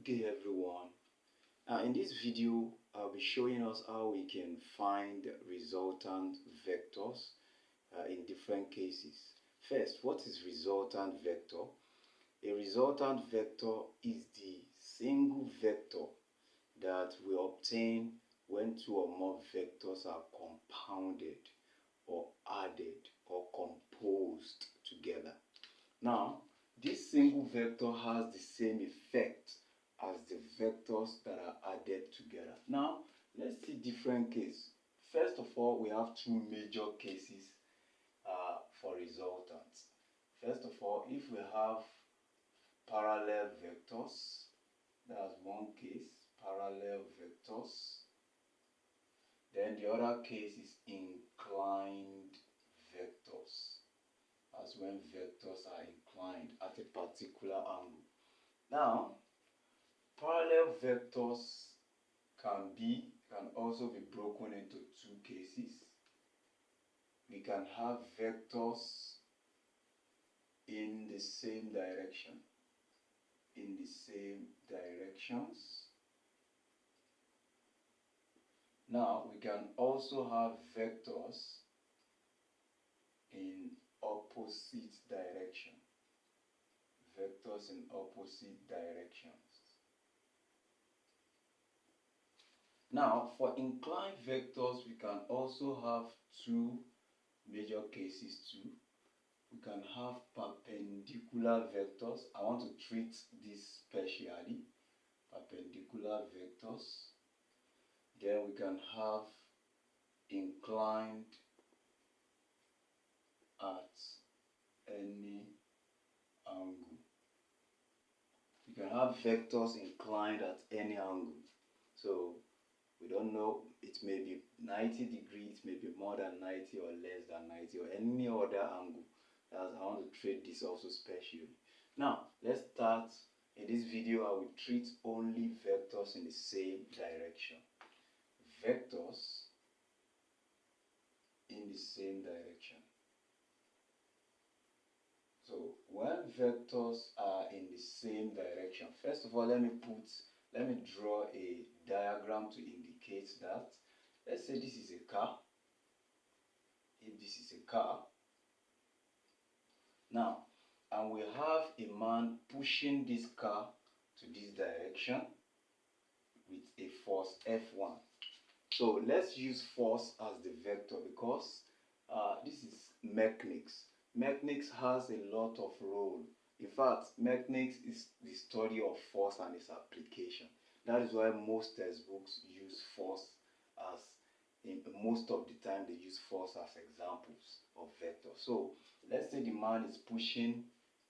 day everyone. In this video I'll be showing us how we can find resultant vectors in different cases. First, what is resultant vector? A resultant vector is the single vector that we obtain when two or more vectors are compounded or added or composed together. Now, this single vector has the same effect as the vectors that are added together. Now, let's see different cases. First of all, we have two major cases for resultants. First of all, if we have parallel vectors, that's one case, parallel vectors. Then the other case is inclined vectors. As when vectors are inclined at a particular angle. Now, parallel vectors can also be broken into two cases. We can have vectors in the same direction, in the same directions. Now, we can also have vectors in opposite direction. Vectors in opposite directions. Now, for inclined vectors, we can also have two major cases too. We can have perpendicular vectors. I want to treat this specially. Perpendicular vectors. Then we can have inclined at any angle. You can have vectors inclined at any angle. So we don't know, it may be 90 degrees, it may be more than 90 or less than 90 or any other angle. I want to treat this also specially. Now let's start. In this video I will treat only vectors in the same direction. Vectors in the same direction. So when vectors are in the same direction, first of all, let me draw a diagram to indicate that. Let's say this is a car. If this is a car, now, and we have a man pushing this car to this direction with a force F1. So let's use force as the vector because this is mechanics. Mechanics has a lot of role. In fact, mechanics is the study of force and its application. That is why most textbooks use force as, most of the time they use force as examples of vectors. So let's say the man is pushing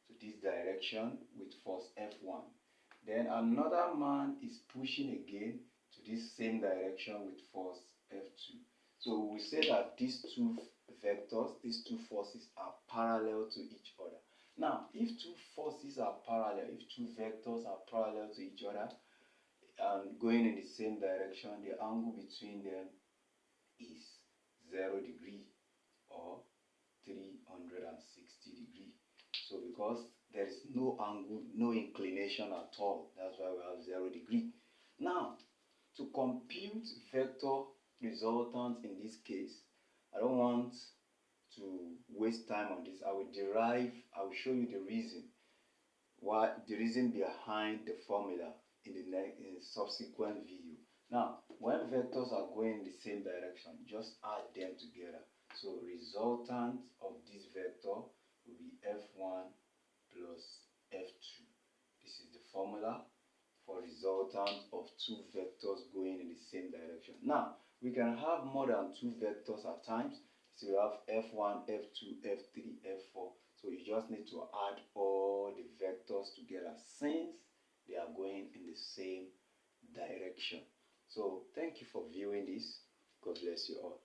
to this direction with force F1. Then another man is pushing again to this same direction with force F2. So we say that these two vectors, these two forces are parallel to each other. Now, if two forces are parallel, if two vectors are parallel to each other and going in the same direction, the angle between them is 0 degree or 360 degree. So because there is no angle, no inclination at all, that's why we have 0 degree. Now, to compute vector resultants in this case, I don't want to waste time on this. I will show you the reason behind the formula in the subsequent video. Now, when vectors are going in the same direction, just add them together. So resultant of this vector will be F1 plus F2. This is the formula for resultant of two vectors going in the same direction. Now, we can have more than two vectors at times. So you have F1, F2, F3, F4. So you just need to add all the vectors together since they are going in the same direction. So thank you for viewing this. God bless you all.